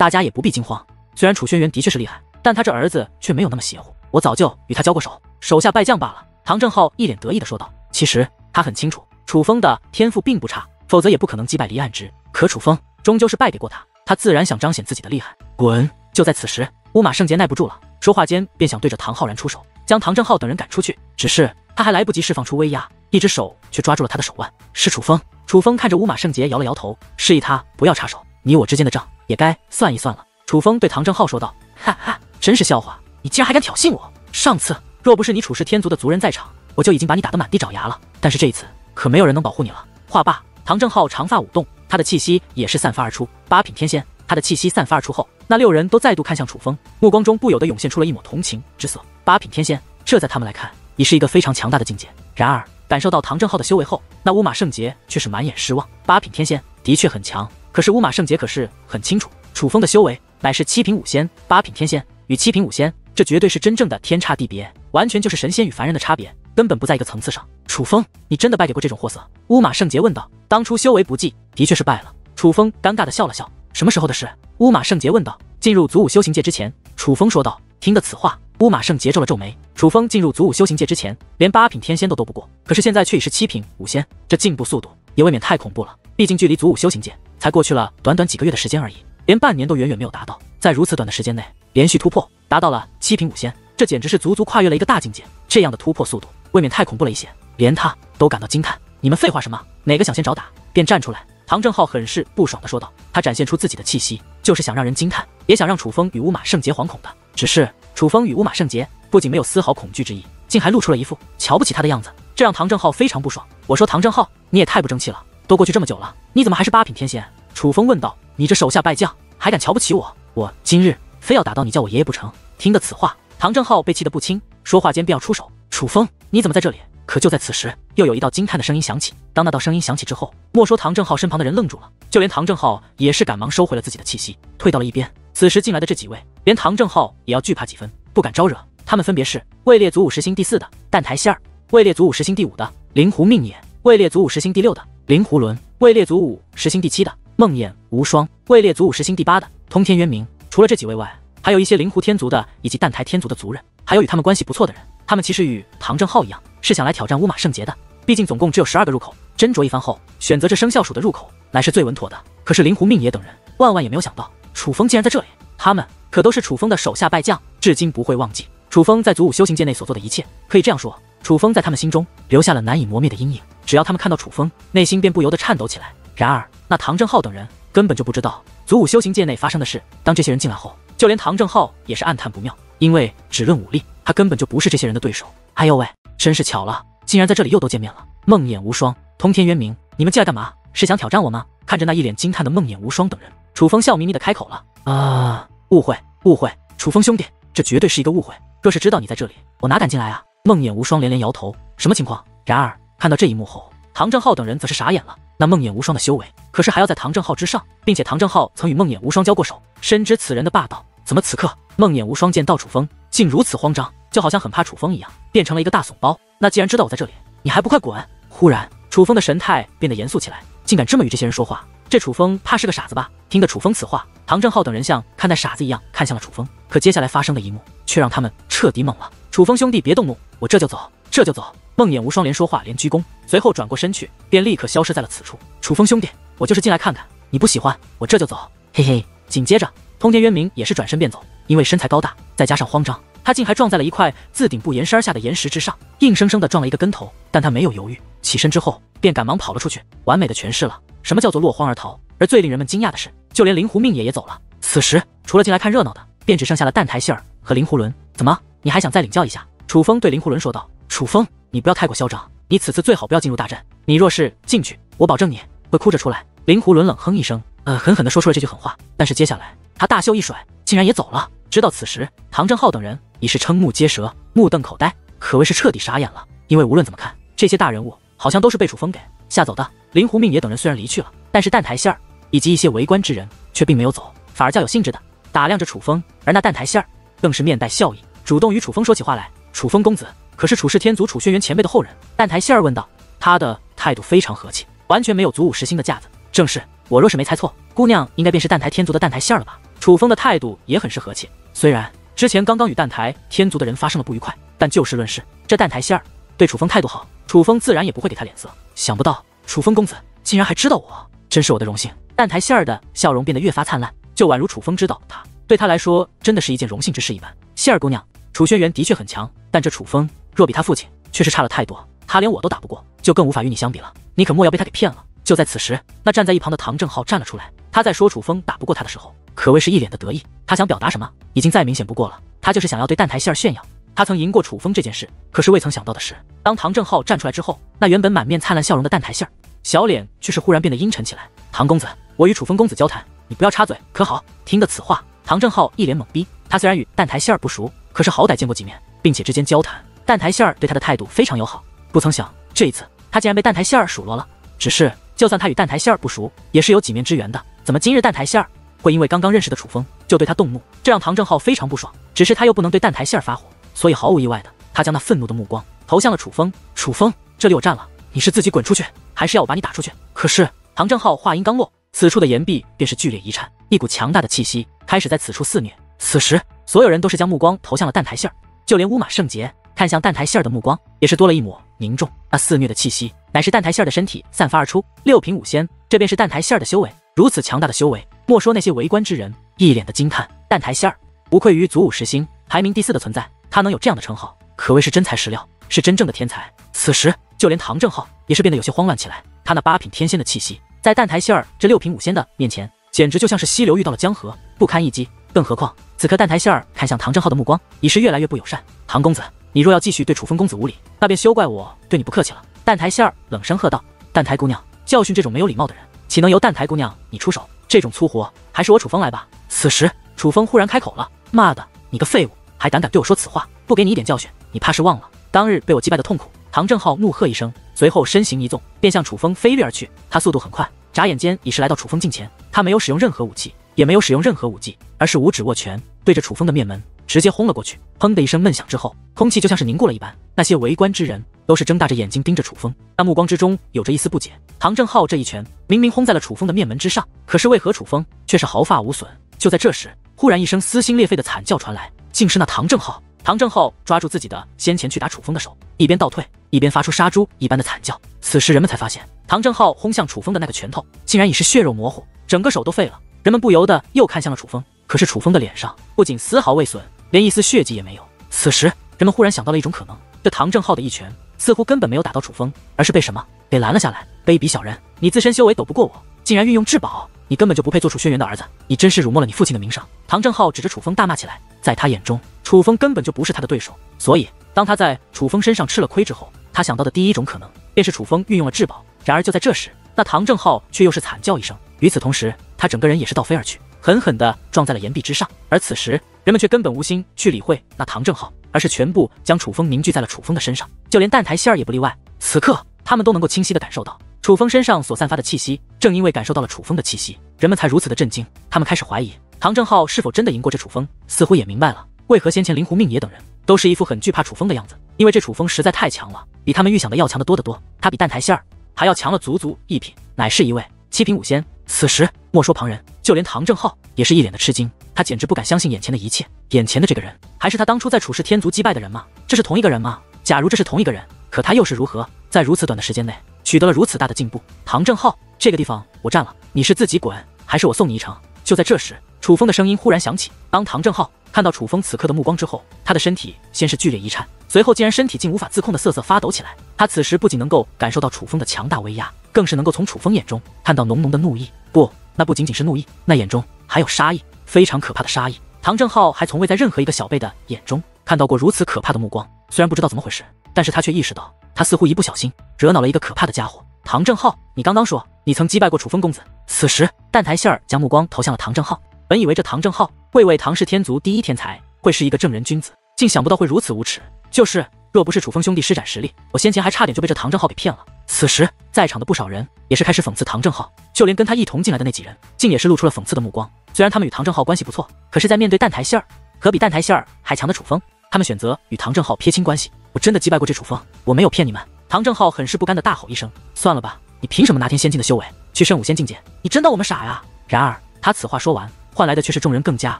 大家也不必惊慌。虽然楚轩辕的确是厉害，但他这儿子却没有那么邪乎，我早就与他交过手，手下败将罢了。唐正浩一脸得意地说道。其实他很清楚，楚风的天赋并不差，否则也不可能击败离岸之。可楚风终究是败给过他，他自然想彰显自己的厉害。滚！就在此时，乌马圣杰耐不住了，说话间便想对着唐浩然出手，将唐正浩等人赶出去。只是他还来不及释放出威压，一只手却抓住了他的手腕。是楚风。楚风看着乌马圣杰摇了摇头，示意他不要插手，你我之间的账也该算一算了。楚风对唐正浩说道：哈哈，真是笑话，你竟然还敢挑衅我！上次若不是你楚氏天族的族人在场，我就已经把你打得满地找牙了，但是这一次可没有人能保护你了。话罢，唐正浩长发舞动，他的气息也是散发而出。八品天仙，他的气息散发而出后，那6人都再度看向楚风，目光中不由得涌现出了一抹同情之色。八品天仙，这在他们来看已是一个非常强大的境界。然而感受到唐正浩的修为后，那乌马圣杰却是满眼失望。八品天仙的确很强，可是乌马圣杰可是很清楚，楚风的修为乃是7品武仙，八品天仙与7品武仙，这绝对是真正的天差地别，完全就是神仙与凡人的差别，根本不在一个层次上。楚风，你真的败给过这种货色？乌马圣杰问道。当初修为不济，的确是败了。楚风尴尬的笑了笑。什么时候的事？乌马圣杰问道。进入祖武修行界之前，楚风说道。听得此话，乌马圣杰皱了皱眉。楚风进入祖武修行界之前，连8品天仙都斗不过，可是现在却已是7品武仙，这进步速度也未免太恐怖了。毕竟距离祖武修行界才过去了短短几个月的时间而已，连半年都远远没有达到，在如此短的时间内连续突破，达到了7品武仙，这简直是足足跨越了一个大境界。这样的突破速度未免太恐怖了一些，连他都感到惊叹。你们废话什么？哪个想先找打，便站出来。唐正浩很是不爽地说道。他展现出自己的气息，就是想让人惊叹，也想让楚风与乌马圣杰惶恐的。只是楚风与乌马圣杰不仅没有丝毫恐惧之意，竟还露出了一副瞧不起他的样子，这让唐正浩非常不爽。我说唐正浩，你也太不争气了，都过去这么久了，你怎么还是8品天仙？楚风问道。你这手下败将还敢瞧不起我？我今日非要打到你叫我爷爷不成？听得此话，唐正浩被气得不轻，说话间便要出手。楚风，你怎么在这里？可就在此时，又有一道惊叹的声音响起。当那道声音响起之后，莫说唐正浩身旁的人愣住了，就连唐正浩也是赶忙收回了自己的气息，退到了一边。此时进来的这几位，连唐正浩也要惧怕几分，不敢招惹。他们分别是位列祖武十星第4的蛋台仙儿，位列祖武十星第5的灵狐命也，位列祖武十星第6的灵狐轮，位列祖武十星第7的梦魇无双，位列祖武十星第8的通天渊明。除了这几位外，还有一些灵狐天族的以及蛋台天族的族人，还有与他们关系不错的人。他们其实与唐正浩一样，是想来挑战乌马圣杰的。毕竟总共只有12个入口，斟酌一番后，选择这生肖鼠的入口乃是最稳妥的。可是灵狐命也等人万万也没有想到，楚风竟然在这里。他们可都是楚风的手下败将，至今不会忘记楚风在祖武修行界内所做的一切。可以这样说，楚风在他们心中留下了难以磨灭的阴影。只要他们看到楚风，内心便不由得颤抖起来。然而那唐正浩等人根本就不知道祖武修行界内发生的事。当这些人进来后，就连唐正浩也是暗叹不妙，因为只论武力，他根本就不是这些人的对手。哎呦喂，真是巧了，竟然在这里又都见面了。梦魇无双，通天渊明，你们进来干嘛？是想挑战我吗？看着那一脸惊叹的梦魇无双等人，楚风笑眯眯的开口了。误会，误会，楚风兄弟，这绝对是一个误会。若是知道你在这里，我哪敢进来啊？梦魇无双连连摇头，什么情况？然而看到这一幕后，唐正浩等人则是傻眼了。那梦魇无双的修为可是还要在唐正浩之上，并且唐正浩曾与梦魇无双交过手，深知此人的霸道。怎么此刻梦魇无双见到楚风竟如此慌张，就好像很怕楚风一样，变成了一个大怂包。那既然知道我在这里，你还不快滚！忽然楚风的神态变得严肃起来，竟敢这么与这些人说话，这楚风怕是个傻子吧？听得楚风此话，唐正浩等人像看待傻子一样看向了楚风。可接下来发生的一幕却让他们彻底懵了。楚风兄弟别动怒，我这就走，这就走。梦魇无双连说话连鞠躬，随后转过身去，便立刻消失在了此处。楚风兄弟，我就是进来看看，你不喜欢我这就走，嘿嘿。紧接着通天渊明也是转身便走，因为身材高大，再加上慌张，他竟还撞在了一块自顶部岩石而下的岩石之上，硬生生的撞了一个跟头。但他没有犹豫，起身之后便赶忙跑了出去，完美的诠释了什么叫做落荒而逃。而最令人们惊讶的是，就连灵狐命也走了。此时除了进来看热闹的，便只剩下了蛋台希儿和灵狐轮。怎么，你还想再领教一下？楚风对灵狐轮说道。楚风，你不要太过嚣张，你此次最好不要进入大阵，你若是进去，我保证你会哭着出来。灵狐轮冷哼一声，狠狠地说出了这句狠话。但是接下来他大袖一甩，竟然也走了。直到此时，唐正浩等人已是瞠目结舌，目瞪口呆，可谓是彻底傻眼了。因为无论怎么看，这些大人物好像都是被楚风给吓走的。灵狐命也等人虽然离去了，但是蛋台希儿以及一些围观之人却并没有走，反而较有兴致的打量着楚风。而那蛋台希儿更是面带笑意，主动与楚风说起话来。楚风公子可是楚氏天族楚轩辕前辈的后人？蛋台希儿问道。他的态度非常和气，完全没有祖武十星的架子。正是，我若是没猜错，姑娘应该便是蛋台天族的蛋台希儿了吧？楚风的态度也很是和气。虽然之前刚刚与蛋台天族的人发生了不愉快，但就事论事，这蛋台仙儿对楚风态度好，楚风自然也不会给他脸色。想不到楚风公子竟然还知道我，真是我的荣幸。蛋台仙儿的笑容变得越发灿烂，就宛如楚风知道他，对他来说真的是一件荣幸之事一般。仙儿姑娘，楚轩辕的确很强，但这楚风若比他父亲，确实差了太多。他连我都打不过，就更无法与你相比了。你可莫要被他给骗了。就在此时，那站在一旁的唐正浩站了出来。他在说楚风打不过他的时候，可谓是一脸的得意。他想表达什么，已经再明显不过了。他就是想要对蛋台仙儿炫耀，他曾赢过楚风这件事。可是未曾想到的是，当唐正浩站出来之后，那原本满面灿烂笑容的蛋台仙儿，小脸却是忽然变得阴沉起来。唐公子，我与楚风公子交谈，你不要插嘴，可好？听得此话，唐正浩一脸懵逼。他虽然与蛋台仙儿不熟，可是好歹见过几面，并且之间交谈，蛋台仙儿对他的态度非常友好。不曾想这一次，他竟然被蛋台仙儿数落了。只是就算他与蛋台仙儿不熟，也是有几面之缘的。怎么今日蛋台仙儿会因为刚刚认识的楚风就对他动怒？这让唐正浩非常不爽。只是他又不能对蛋台仙儿发火，所以毫无意外的，他将那愤怒的目光投向了楚风。楚风，这里有战了，你是自己滚出去，还是要我把你打出去？可是唐正浩话音刚落，此处的岩壁便是剧烈一颤，一股强大的气息开始在此处肆虐。此时，所有人都是将目光投向了蛋台仙儿，就连乌马圣杰看向蛋台仙儿的目光也是多了一抹凝重。那肆虐的气息乃是蛋台仙儿的身体散发而出。六品武仙，这便是蛋台仙儿的修为。如此强大的修为，莫说那些围观之人一脸的惊叹。蛋台仙儿无愧于祖武10星排名第4的存在，他能有这样的称号，可谓是真材实料，是真正的天才。此时，就连唐正浩也是变得有些慌乱起来。他那8品天仙的气息，在蛋台仙儿这6品武仙的面前，简直就像是溪流遇到了江河，不堪一击。更何况此刻蛋台仙儿看向唐正浩的目光已是越来越不友善。唐公子，你若要继续对楚风公子无礼，那便休怪我对你不客气了。蛋台仙儿冷声喝道。蛋台姑娘，教训这种没有礼貌的人，岂能由蛋台姑娘你出手？这种粗活还是我楚风来吧。此时楚风忽然开口了。妈的，你个废物，还敢对我说此话？不给你一点教训，你怕是忘了当日被我击败的痛苦。唐正浩怒喝一声，随后身形一纵，便向楚风飞掠而去。他速度很快，眨眼间已是来到楚风近前。他没有使用任何武器，也没有使用任何武技，而是五指握拳，对着楚风的面门直接轰了过去。砰的一声闷响之后，空气就像是凝固了一般。那些围观之人都是睁大着眼睛盯着楚风，那目光之中有着一丝不解。唐正浩这一拳明明轰在了楚风的面门之上，可是为何楚风却是毫发无损？就在这时，忽然一声撕心裂肺的惨叫传来，竟是那唐正浩。唐正浩抓住自己的先前去打楚风的手，一边倒退，一边发出杀猪一般的惨叫。此时人们才发现，唐正浩轰向楚风的那个拳头，竟然已是血肉模糊，整个手都废了。人们不由得又看向了楚风，可是楚风的脸上不仅丝毫未损，连一丝血迹也没有。此时人们忽然想到了一种可能，这唐正浩的一拳似乎根本没有打到楚风，而是被什么给拦了下来。卑鄙小人，你自身修为斗不过我，竟然运用至宝，你根本就不配做楚轩辕的儿子，你真是辱没了你父亲的名声。唐正浩指着楚风大骂起来，在他眼中，楚风根本就不是他的对手，所以当他在楚风身上吃了亏之后，他想到的第一种可能便是楚风运用了至宝。然而就在这时，那唐正浩却又是惨叫一声，与此同时，他整个人也是倒飞而去，狠狠地撞在了岩壁之上。而此时人们却根本无心去理会那唐正浩，而是全部将楚风凝聚在了楚风的身上，就连蛋台仙儿也不例外。此刻他们都能够清晰地感受到楚风身上所散发的气息，正因为感受到了楚风的气息，人们才如此的震惊。他们开始怀疑唐正浩是否真的赢过这楚风，似乎也明白了为何先前灵狐命野等人都是一副很惧怕楚风的样子，因为这楚风实在太强了，比他们预想的要强得多得多。他比蛋台仙儿还要强了足足1品，乃是一位7品武仙。此时莫说旁人，就连唐正浩也是一脸的吃惊，他简直不敢相信眼前的一切。眼前的这个人还是他当初在楚氏天族击败的人吗？这是同一个人吗？假如这是同一个人，可他又是如何在如此短的时间内取得了如此大的进步？唐正浩，这个地方我占了，你是自己滚还是我送你一程？就在这时，楚风的声音忽然响起。当唐正浩看到楚风此刻的目光之后，他的身体先是剧烈一颤，随后竟然身体竟无法自控的瑟瑟发抖起来。他此时不仅能够感受到楚风的强大威压，更是能够从楚风眼中看到浓浓的怒意。不，那不仅仅是怒意，那眼中还有杀意，非常可怕的杀意。唐正浩还从未在任何一个小辈的眼中看到过如此可怕的目光，虽然不知道怎么回事，但是他却意识到他似乎一不小心惹恼了一个可怕的家伙。唐正浩，你刚刚说你曾击败过楚风公子。此时蛋台仙儿将目光投向了唐正浩，本以为这唐正浩会为唐氏天族第一天才，会是一个正人君子，竟想不到会如此无耻。就是若不是楚风兄弟施展实力，我先前还差点就被这唐正浩给骗了。此时在场的不少人也是开始讽刺唐正浩，就连跟他一同进来的那几人竟也是露出了讽刺的目光。虽然他们与唐正浩关系不错，可是在面对蛋台仙儿和比蛋台仙儿还强的楚风，他们选择与唐正浩撇清关系。我真的击败过这楚风，我没有骗你们。唐正浩很是不甘地大吼一声，算了吧，你凭什么拿天仙境的修为去升武仙境界？你真当我们傻呀？然而他此话说完，换来的却是众人更加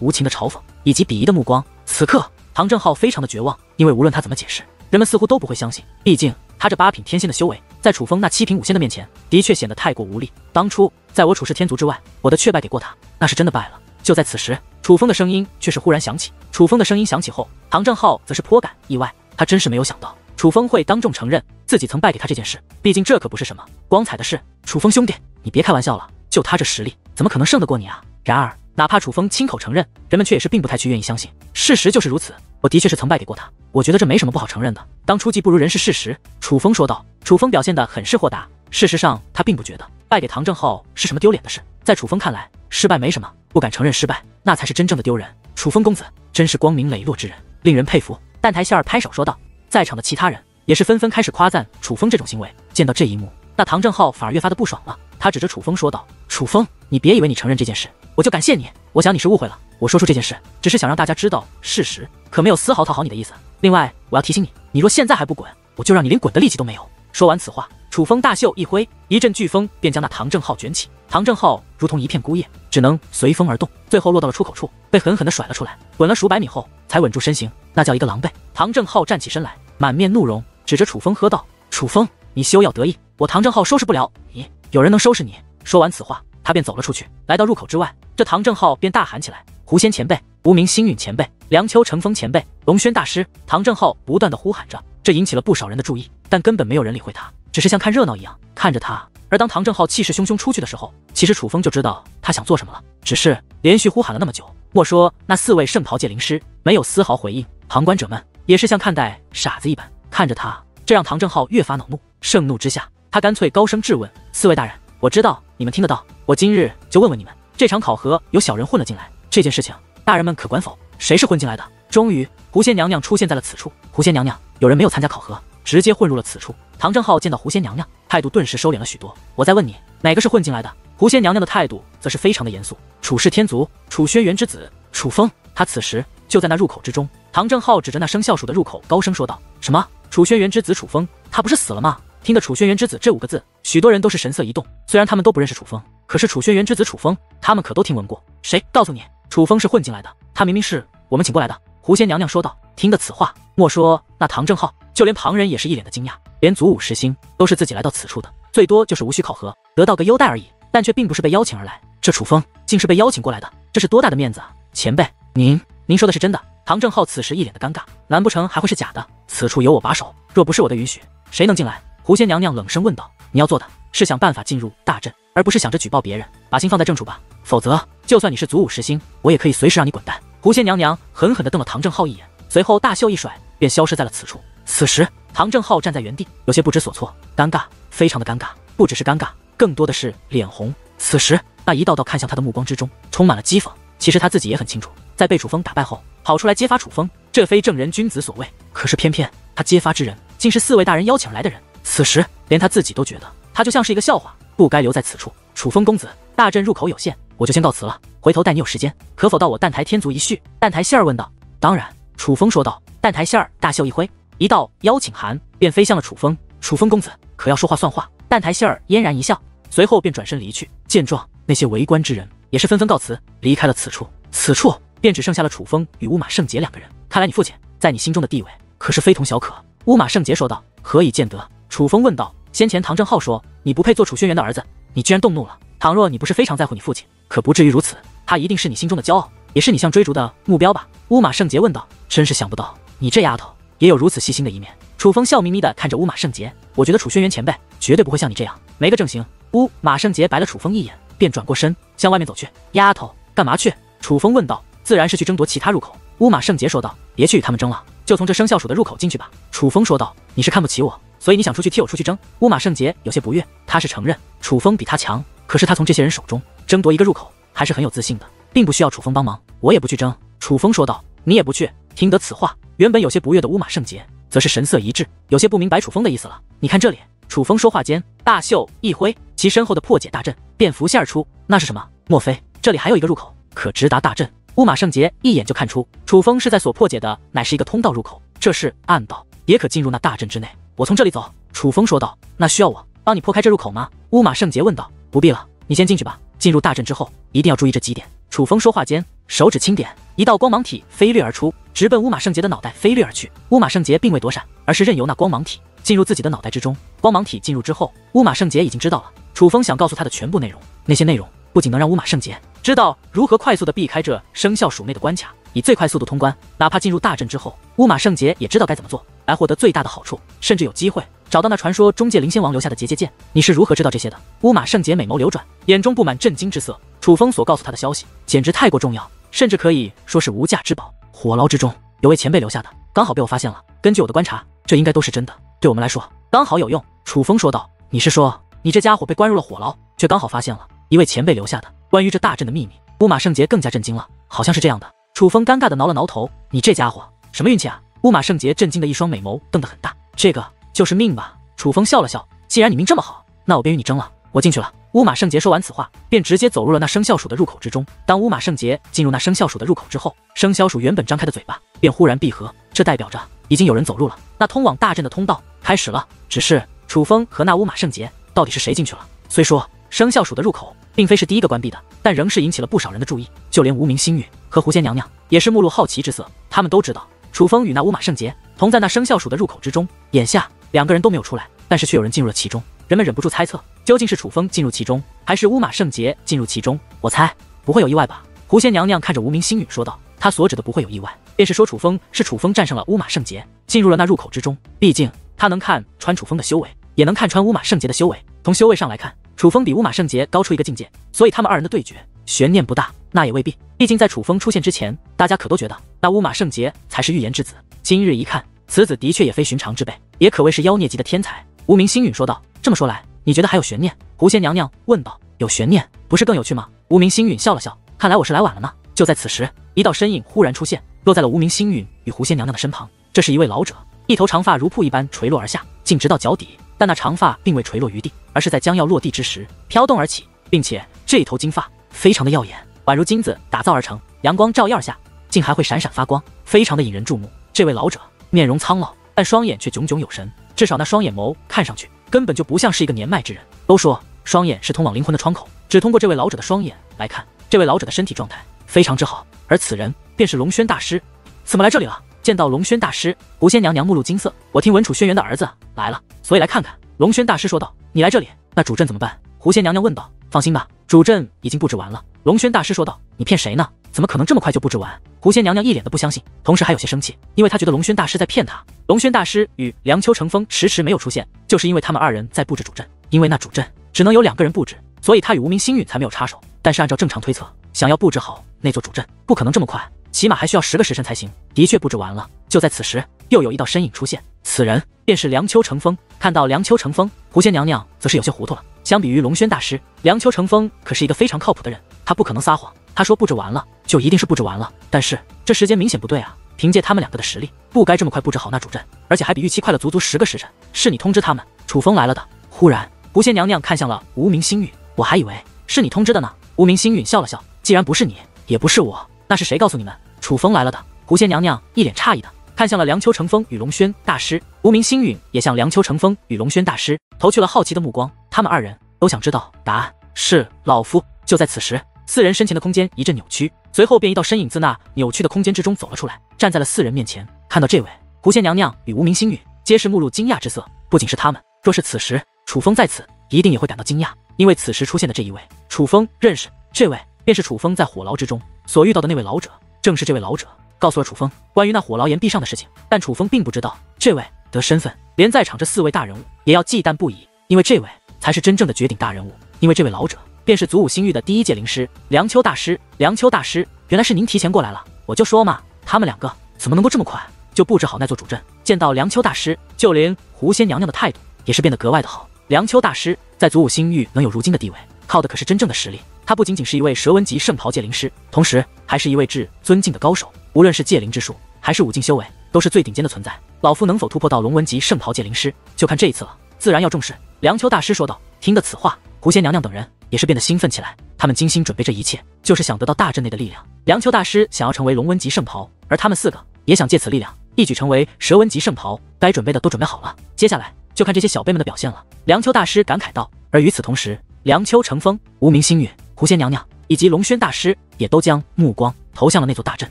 无情的嘲讽以及鄙夷的目光。此刻，唐正浩非常的绝望，因为无论他怎么解释，人们似乎都不会相信。毕竟他这8品天仙的修为，在楚风那7品5仙的面前，的确显得太过无力。当初在我处世天族之外，我的确败给过他，那是真的败了。就在此时，楚风的声音却是忽然响起。楚风的声音响起后，唐正浩则是颇感意外，他真是没有想到楚风会当众承认自己曾败给他这件事。毕竟这可不是什么光彩的事。楚风兄弟，你别开玩笑了，就他这实力，怎么可能胜得过你啊？然而，哪怕楚风亲口承认，人们却也是并不太去愿意相信。事实就是如此，我的确是曾败给过他，我觉得这没什么不好承认的。当初技不如人是事实，楚风说道。楚风表现得很是豁达，事实上他并不觉得败给唐正浩是什么丢脸的事。在楚风看来，失败没什么，不敢承认失败，那才是真正的丢人。楚风公子真是光明磊落之人，令人佩服。蛋台仙儿拍手说道。在场的其他人也是纷纷开始夸赞楚风这种行为。见到这一幕，那唐正浩反而越发的不爽了，他指着楚风说道：楚风，你别以为你承认这件事我就感谢你，我想你是误会了，我说出这件事只是想让大家知道事实，可没有丝毫讨好你的意思。另外我要提醒你，你若现在还不滚，我就让你连滚的力气都没有。说完此话，楚风大袖一挥，一阵飓风便将那唐正浩卷起。唐正浩如同一片枯叶，只能随风而动，最后落到了出口处，被狠狠地甩了出来，滚了数百米后才稳住身形，那叫一个狼狈。唐正浩站起身来，满面怒容，指着楚风喝道：楚风，你休要得意，我唐正浩收拾不了你，有人能收拾你。说完此话，他便走了出去，来到入口之外，这唐正浩便大喊起来：狐仙前辈，无名星陨前辈，凉秋乘风前辈，龙轩大师。唐正浩不断的呼喊着，这引起了不少人的注意，但根本没有人理会他，只是像看热闹一样看着他。而当唐正浩气势汹汹出去的时候，其实楚风就知道他想做什么了，只是连续呼喊了那么久，莫说那4位圣桃界灵师没有丝毫回应，旁观者们也是像看待傻子一般看着他，这让唐正浩越发恼怒。盛怒之下，他干脆高声质问：4位大人，我知道你们听得到，我今日就问问你们，这场考核有小人混了进来，这件事情大人们可管否？谁是混进来的？终于，狐仙娘娘出现在了此处。狐仙娘娘，有人没有参加考核，直接混入了此处。唐正浩见到狐仙娘娘，态度顿时收敛了许多。我再问你，哪个是混进来的？狐仙娘娘的态度则是非常的严肃。楚氏天族楚轩辕之子楚风，他此时就在那入口之中。唐正浩指着那生肖鼠的入口高声说道：什么？楚轩辕之子楚风，他不是死了吗？听得楚轩辕之子这5个字，许多人都是神色一动。虽然他们都不认识楚风，可是楚轩辕之子楚风，他们可都听闻过。谁告诉你楚风是混进来的？他明明是我们请过来的。狐仙娘娘说道。听得此话，莫说那唐正浩，就连旁人也是一脸的惊讶。连祖武十星都是自己来到此处的，最多就是无需考核，得到个优待而已，但却并不是被邀请而来。这楚风竟是被邀请过来的，这是多大的面子啊！前辈，您说的是真的？唐正浩此时一脸的尴尬，难不成还会是假的？此处有我把守，若不是我的允许，谁能进来？狐仙娘娘冷声问道。你要做的是想办法进入大阵，而不是想着举报别人，把心放在正处吧，否则就算你是祖武十星，我也可以随时让你滚蛋。狐仙娘娘狠狠地瞪了唐正浩一眼，随后大袖一甩，便消失在了此处。此时唐正浩站在原地，有些不知所措，尴尬，非常的尴尬，不只是尴尬，更多的是脸红。此时那一道道看向他的目光之中充满了讥讽。其实他自己也很清楚，在被楚风打败后跑出来揭发楚风，这非正人君子所为，可是偏偏他揭发之人竟是4位大人邀请而来的人。此时连他自己都觉得他就像是一个笑话，不该留在此处。楚风公子，大阵入口有限，我就先告辞了，回头待你有时间，可否到我蛋台天族一叙？蛋台仙儿问道。当然，楚风说道。蛋台仙儿大袖一挥，一道邀请函便飞向了楚风。楚风公子可要说话算话。蛋台仙儿嫣然一笑，随后便转身离去。见状，那些围观之人也是纷纷告辞，离开了此处。此处便只剩下了楚风与乌马圣杰2个人。看来你父亲在你心中的地位可是非同小可。乌马圣杰说道。何以见得？楚风问道。先前唐正浩说你不配做楚轩辕的儿子，你居然动怒了。倘若你不是非常在乎你父亲，可不至于如此，他一定是你心中的骄傲，也是你想追逐的目标吧？乌马圣杰问道。真是想不到你这丫头也有如此细心的一面。楚风笑眯眯地看着乌马圣杰，我觉得楚轩辕前辈绝对不会像你这样没个正形。乌马圣杰白了楚风一眼，便转过身向外面走去。丫头干嘛去？楚风问道。自然是去争夺其他入口。乌马圣杰说道。别去与他们争了，就从这生肖鼠的入口进去吧。楚风说道。你是看不起我，所以你想出去替我出去争？乌马圣杰有些不悦，他是承认楚风比他强，可是他从这些人手中争夺一个入口还是很有自信的，并不需要楚风帮忙。我也不去争。楚风说道。你也不去？听得此话，原本有些不悦的乌马圣杰则是神色一滞，有些不明白楚风的意思了。你看这里。楚风说话间，大袖一挥，其身后的破解大阵便浮现而出。那是什么？莫非这里还有一个入口可直达大阵？乌马圣杰一眼就看出楚风是在所破解的乃是一个通道入口，这是暗道，也可进入那大阵之内。我从这里走。楚风说道。那需要我帮你破开这入口吗？乌马圣杰问道。不必了，你先进去吧。进入大阵之后，一定要注意这几点。楚风说话间，手指轻点，一道光芒体飞掠而出，直奔乌马圣杰的脑袋飞掠而去。乌马圣杰并未躲闪，而是任由那光芒体进入自己的脑袋之中。光芒体进入之后，乌马圣杰已经知道了楚风想告诉他的全部内容。那些内容不仅能让乌马圣杰知道如何快速的避开这生肖署内的关卡，以最快速度通关，哪怕进入大阵之后，乌马圣杰也知道该怎么做来获得最大的好处，甚至有机会找到那传说中界灵仙王留下的结界剑。你是如何知道这些的？乌马圣杰美眸流转，眼中布满震惊之色。楚风所告诉他的消息简直太过重要，甚至可以说是无价之宝。火牢之中有位前辈留下的，刚好被我发现了。根据我的观察，这应该都是真的，对我们来说刚好有用。楚风说道。你是说你这家伙被关入了火牢，却刚好发现了一位前辈留下的关于这大阵的秘密？乌马圣杰更加震惊了。好像是这样的。楚风尴尬的挠了挠头。你这家伙什么运气啊？乌马圣杰震惊的一双美眸瞪得很大。这个就是命吧？楚风笑了笑。既然你命这么好，那我便与你争了。我进去了。乌马圣杰说完此话，便直接走入了那生肖鼠的入口之中。当乌马圣杰进入那生肖鼠的入口之后，生肖鼠原本张开的嘴巴便忽然闭合，这代表着已经有人走入了。那通往大阵的通道开始了。只是楚风和那乌马圣杰到底是谁进去了？虽说生肖鼠的入口并非是第一个关闭的，但仍是引起了不少人的注意。就连无名星宇和狐仙娘娘也是目露好奇之色。他们都知道楚风与那乌马圣杰同在那生肖鼠的入口之中，眼下两个人都没有出来，但是却有人进入了其中。人们忍不住猜测，究竟是楚风进入其中，还是乌马圣杰进入其中？我猜不会有意外吧？狐仙娘娘看着无名星宇说道。她所指的不会有意外，便是说楚风战胜了乌马圣杰，进入了那入口之中。毕竟他能看穿楚风的修为，也能看穿乌马圣杰的修为。从修为上来看，楚风比乌马圣杰高出一个境界，所以他们二人的对决悬念不大。那也未必，毕竟在楚风出现之前，大家可都觉得那乌马圣杰才是预言之子。今日一看，此子的确也非寻常之辈，也可谓是妖孽级的天才。无名星允说道。这么说来，你觉得还有悬念？狐仙娘娘问道。有悬念不是更有趣吗？无名星允笑了笑。看来我是来晚了呢。就在此时，一道身影忽然出现，落在了无名星允与狐仙娘娘的身旁。这是一位老者，一头长发如瀑一般垂落而下，径直到脚底。但那长发并未垂落于地，而是在将要落地之时飘动而起，并且这一头金发非常的耀眼，宛如金子打造而成，阳光照耀而下，竟还会闪闪发光，非常的引人注目。这位老者面容苍老，但双眼却炯炯有神，至少那双眼眸看上去根本就不像是一个年迈之人。都说双眼是通往灵魂的窗口，只通过这位老者的双眼来看，这位老者的身体状态非常之好，而此人便是龙轩大师。怎么来这里了？见到龙轩大师，狐仙娘娘目露金色。我听文楚轩辕的儿子来了，所以来看看。龙轩大师说道。你来这里，那主阵怎么办？狐仙娘娘问道。放心吧，主阵已经布置完了。龙轩大师说道。你骗谁呢？怎么可能这么快就布置完？狐仙娘娘一脸的不相信，同时还有些生气，因为她觉得龙轩大师在骗她。龙轩大师与梁秋成风迟迟没有出现，就是因为他们二人在布置主阵，因为那主阵只能有2个人布置，所以他与无名星允才没有插手。但是按照正常推测，想要布置好那座主阵，不可能这么快，起码还需要10个时辰才行。的确布置完了。就在此时，又有一道身影出现，此人便是梁秋成风。看到梁秋成风，狐仙娘娘则是有些糊涂了。相比于龙轩大师，梁秋成风可是一个非常靠谱的人，他不可能撒谎。他说布置完了，就一定是布置完了。但是这时间明显不对啊！凭借他们2个的实力，不该这么快布置好那主阵，而且还比预期快了足足10个时辰。是你通知他们楚风来了的？忽然，狐仙娘娘看向了无名星允，我还以为是你通知的呢。无名星允笑了笑，既然不是你，也不是我，那是谁告诉你们楚风来了的？狐仙娘娘一脸诧异的看向了梁秋成风与龙轩大师，无名星允也向梁秋成风与龙轩大师投去了好奇的目光。他们2人都想知道答案。是老夫。就在此时，4人身前的空间一阵扭曲，随后便一道身影自那扭曲的空间之中走了出来，站在了4人面前。看到这位，狐仙娘娘与无名星允皆是目露惊讶之色。不仅是他们，若是此时楚风在此，一定也会感到惊讶，因为此时出现的这一位，楚风认识。这位便是楚风在火牢之中所遇到的那位老者，正是这位老者告诉了楚风关于那火牢岩壁上的事情。但楚风并不知道，这位的身份连在场这4位大人物也要忌惮不已，因为这位才是真正的绝顶大人物。因为这位老者便是祖武星域的第1届灵师梁秋大师。梁秋大师，原来是您提前过来了。我就说嘛，他们2个怎么能够这么快就布置好那座主阵？见到梁秋大师，就连狐仙娘娘的态度也是变得格外的好。梁秋大师在祖武星域能有如今的地位，靠的可是真正的实力。他不仅仅是一位蛇纹级圣袍界灵师，同时还是一位至尊敬的高手，无论是界灵之术还是武境修为，都是最顶尖的存在。老夫能否突破到龙纹级圣袍界灵师，就看这一次了，自然要重视。梁秋大师说道。听得此话，狐仙娘娘等人也是变得兴奋起来，他们精心准备这一切，就是想得到大阵内的力量。梁秋大师想要成为龙纹级圣袍，而他们4个也想借此力量一举成为蛇纹级圣袍，该准备的都准备好了，接下来就看这些小辈们的表现了。梁秋大师感慨道。而与此同时，梁秋成风、无名星允狐仙娘娘以及龙轩大师也都将目光投向了那座大阵。